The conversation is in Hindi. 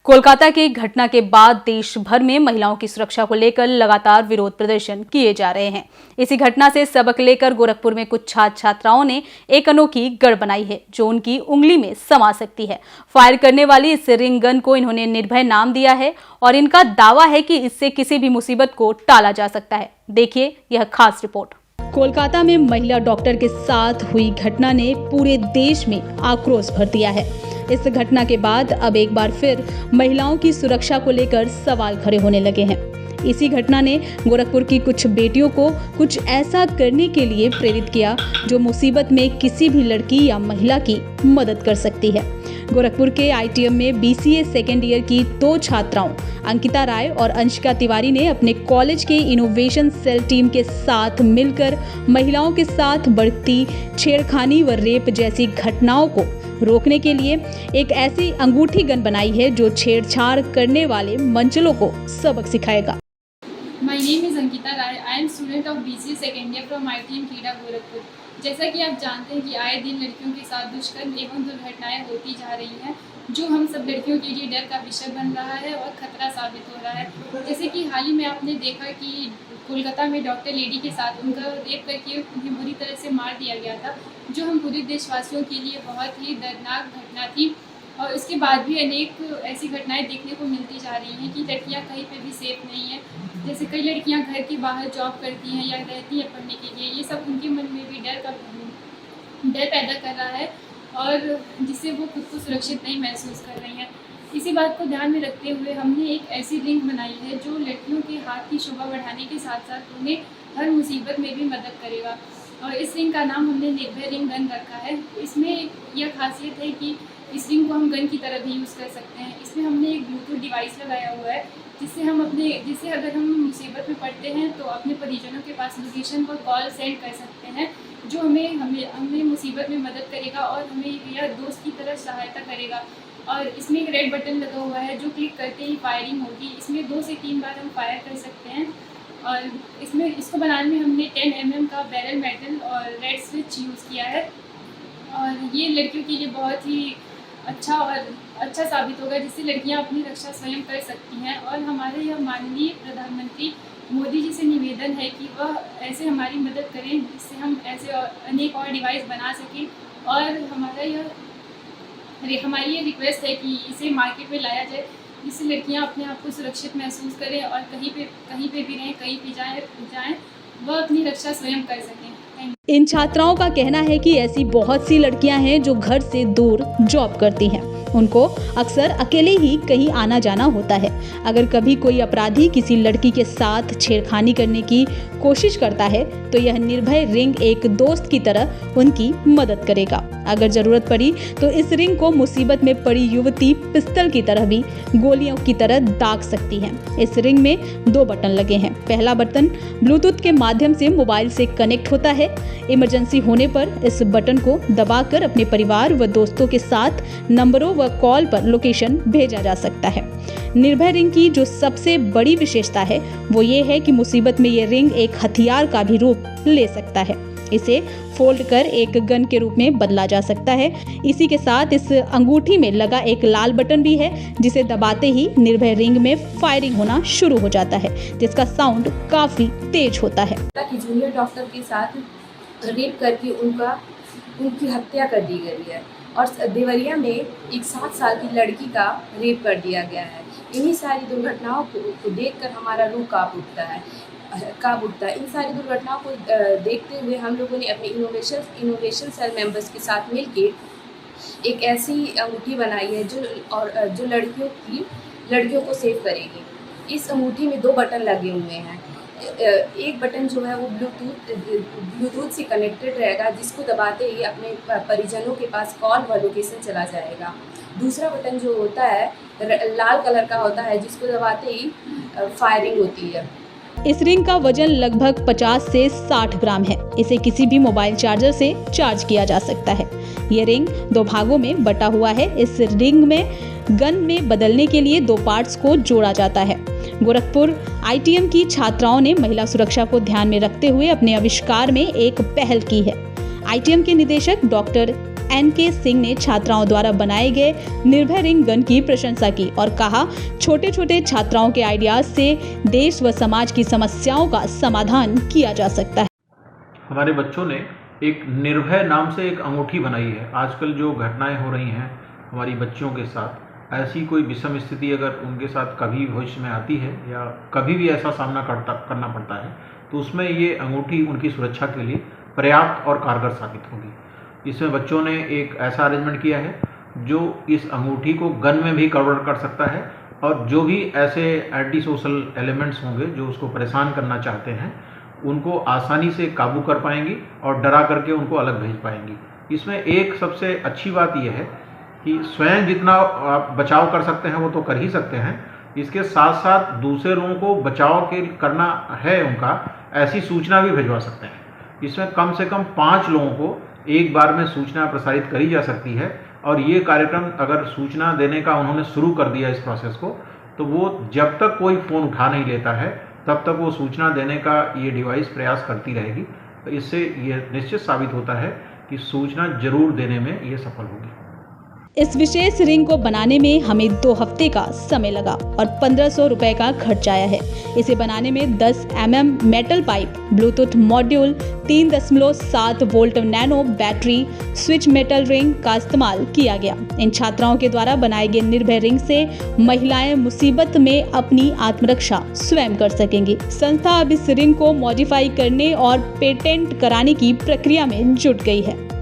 कोलकाता की घटना के बाद देश भर में महिलाओं की सुरक्षा को लेकर लगातार विरोध प्रदर्शन किए जा रहे हैं। इसी घटना से सबक लेकर गोरखपुर में कुछ छात्र छात्राओं ने एक अनोखी गढ़ बनाई है जो उनकी उंगली में समा सकती है। फायर करने वाली इस रिंग गन को इन्होंने निर्भय नाम दिया है और इनका दावा है कि इससे किसी भी मुसीबत को टाला जा सकता है। देखिए यह खास रिपोर्ट। कोलकाता में महिला डॉक्टर के साथ हुई घटना ने पूरे देश में आक्रोश भर दिया है। इस घटना के बाद अब एक बार फिर महिलाओं की सुरक्षा को लेकर सवाल खड़े होने लगे हैं। इसी घटना ने गोरखपुर की कुछ बेटियों को कुछ ऐसा करने के लिए प्रेरित किया जो मुसीबत में किसी भी लड़की या महिला की मदद कर सकती है। गोरखपुर के ITM में BCA सेकेंड ईयर की 2 छात्राओं अंकिता राय और अंशिका तिवारी ने अपने कॉलेज के इनोवेशन सेल टीम के साथ मिलकर महिलाओं के साथ बढ़ती छेड़खानी व रेप जैसी घटनाओं को रोकने के लिए एक ऐसी अंगूठी गन बनाई है जो छेड़छाड़ करने वाले मंचलों को सबक सिखाएगा। My name is Ankita Rai. I am student of BCA second year from ITM KEDA Gorakhpur. जैसा कि आप जानते हैं कि आए दिन लड़कियों के साथ दुष्कर्म एवं दुर्घटनाएं होती जा रही हैं, जो हम सब लड़कियों के लिए डर का विषय बन रहा है और खतरा साबित हो रहा है। जैसे कि हाल ही में आपने देखा कि कोलकाता में डॉक्टर लेडी के साथ उनका रेप करके उन्हें बुरी तरह से मार दिया गया था, जो हम पूरे देशवासियों के लिए बहुत ही दर्दनाक घटना थी। और उसके बाद भी अनेक ऐसी घटनाएं देखने को मिलती जा रही हैं कि लड़कियां कहीं पे भी सेफ नहीं हैं। जैसे कई लड़कियां घर के बाहर जॉब करती हैं या रहती हैं पढ़ने के लिए, ये सब उनके मन में भी डर पैदा कर रहा है और जिससे वो खुद को सुरक्षित नहीं महसूस कर रही हैं। इसी बात को ध्यान में रखते हुए हमने एक ऐसी रिंग बनाई है जो लड़कियों के हाथ की शोभा बढ़ाने के साथ साथ उन्हें हर मुसीबत में भी मदद करेगा। और इस रिंग का नाम हमने निर्भय रिंग गन रखा है। इसमें यह खासियत है कि इस रिंग को हम गन की तरह भी यूज़ कर सकते हैं। इसमें हमने एक ब्लूटूथ डिवाइस लगाया हुआ है जिससे अगर हम मुसीबत में पड़ते हैं तो अपने परिजनों के पास लोकेशन पर कॉल सेंड कर सकते हैं, जो हमें मुसीबत में मदद करेगा और हमें यह दोस्त की तरह सहायता करेगा। और इसमें एक रेड बटन लगा हुआ है जो क्लिक करते ही फायरिंग होगी। इसमें 2 से 3 बार हम फायर कर सकते हैं। और इसको बनाने में हमने 10 mm का बैरल मेटल और रेड स्विच यूज़ किया है। और ये लड़कियों के लिए बहुत ही अच्छा साबित होगा, जिससे लड़कियां अपनी रक्षा स्वयं कर सकती हैं। और हमारे यह माननीय प्रधानमंत्री मोदी जी से निवेदन है कि वह ऐसे हमारी मदद करें जिससे हम ऐसे अनेक और डिवाइस बना सकें। और हमारी ये रिक्वेस्ट है कि इसे मार्केट में लाया जाए, जिससे लड़कियां अपने आप को सुरक्षित महसूस करें और कहीं पे भी रहें, कहीं भी जाएं वह अपनी रक्षा स्वयं कर सकें। इन छात्राओं का कहना है कि ऐसी बहुत सी लड़कियां हैं जो घर से दूर जॉब करती हैं। उनको अक्सर अकेले ही कहीं आना जाना होता है। अगर कभी कोई अपराधी किसी लड़की के साथ छेड़खानी करने की कोशिश करता है तो यह निर्भय रिंग एक दोस्त की तरह उनकी मदद करेगा। अगर जरूरत पड़ी तो इस रिंग को मुसीबत में पड़ी युवती पिस्तल की तरह भी गोलियों की तरह दाग सकती है। इस रिंग में 2 बटन लगे हैं। पहला बटन ब्लूटूथ के माध्यम से मोबाइल से कनेक्ट होता है। इमरजेंसी होने पर इस बटन को दबाकर अपने परिवार व दोस्तों के साथ नंबरों व कॉल पर लोकेशन भेजा जा सकता है। निर्भय रिंग की जो सबसे बड़ी विशेषता है वो ये है कि मुसीबत में ये रिंग एक हथियार का भी रूप ले सकता है। इसे फोल्ड कर एक गन के रूप में बदला जा सकता है। इसी के साथ इस अंगूठी में लगा एक लाल बटन भी है जिसे दबाते ही निर्भय रिंग में फायरिंग होना शुरू हो जाता है, जिसका साउंड काफी तेज होता है। जूनियर डॉक्टर के साथ रेप करके उनकी हत्या कर दी गई है और देवरिया में एक 7 साल की लड़की का रेप कर दिया गया है। इन्हीं सारी दुर्घटनाओं को देखकर हमारा रूह कांप उठता है। इन सारी दुर्घटनाओं को देखते हुए हम लोगों ने अपने इनोवेशन सेल मेंबर्स के साथ मिलकर एक ऐसी अंगूठी बनाई है जो लड़कियों को सेव करेगी। इस अंगूठी में 2 बटन लगे हुए हैं। एक बटन जो है वो ब्लूटूथ से कनेक्टेड रहेगा, जिसको दबाते ही अपने परिजनों के पास कॉल व लोकेशन चला जाएगा। दूसरा बटन जो होता है लाल कलर का होता है, जिसको दबाते ही फायरिंग होती है। इस रिंग का वजन लगभग 50 से 60 ग्राम है। इसे किसी भी मोबाइल चार्जर से चार्ज किया जा सकता है। ये रिंग 2 भागों में बटा हुआ है। इस रिंग में गन में बदलने के लिए 2 पार्ट्स को जोड़ा जाता है। गोरखपुर ITM की छात्राओं ने महिला सुरक्षा को ध्यान में रखते हुए अपने आविष्कार में एक पहल की है। ITM के निदेशक डॉक्टर NK सिंह ने छात्राओं द्वारा बनाए गए निर्भय रिंग गन की प्रशंसा की और कहा, छोटे छोटे छात्राओं के आइडियाज से देश व समाज की समस्याओं का समाधान किया जा सकता है। हमारे बच्चों ने एक निर्भय नाम से एक अंगूठी बनाई है। आजकल जो घटनाएं हो रही हैं हमारी बच्चियों के साथ, ऐसी कोई विषम स्थिति अगर उनके साथ कभी भविष्य में आती है या कभी भी ऐसा सामना करना पड़ता है तो उसमें ये अंगूठी उनकी सुरक्षा के लिए पर्याप्त और कारगर साबित होगी। इसमें बच्चों ने एक ऐसा अरेंजमेंट किया है जो इस अंगूठी को गन में भी कन्वर्ट कर सकता है और जो भी ऐसे एंटी सोशल एलिमेंट्स होंगे जो उसको परेशान करना चाहते हैं उनको आसानी से काबू कर पाएंगी और डरा करके उनको अलग भेज पाएंगी। इसमें एक सबसे अच्छी बात यह है कि स्वयं जितना आप बचाव कर सकते हैं वो तो कर ही सकते हैं, इसके साथ साथ दूसरे लोगों को बचाव के करना है उनका, ऐसी सूचना भी भिजवा सकते हैं। इसमें कम से कम 5 लोगों को एक बार में सूचना प्रसारित करी जा सकती है और ये कार्यक्रम अगर सूचना देने का उन्होंने शुरू कर दिया इस प्रोसेस को तो वो जब तक कोई फ़ोन उठा नहीं लेता है तब तक वो सूचना देने का ये डिवाइस प्रयास करती रहेगी। तो इससे ये निश्चित साबित होता है कि सूचना जरूर देने में ये सफल होगी। इस विशेष रिंग को बनाने में हमें 2 हफ्ते का समय लगा और 1500 रुपए का खर्च आया है। इसे बनाने में 10 mm metal pipe, Bluetooth module, 3.7 volt nano battery, switch metal ring का इस्तेमाल किया गया। इन छात्राओं के द्वारा बनाए गए निर्भय रिंग से महिलाएं मुसीबत में अपनी आत्मरक्षा स्वयं कर सकेंगी। संस्था अब इस रिंग को मॉडिफाई करने और पेटेंट कराने की प्रक्रिया में जुट गई है।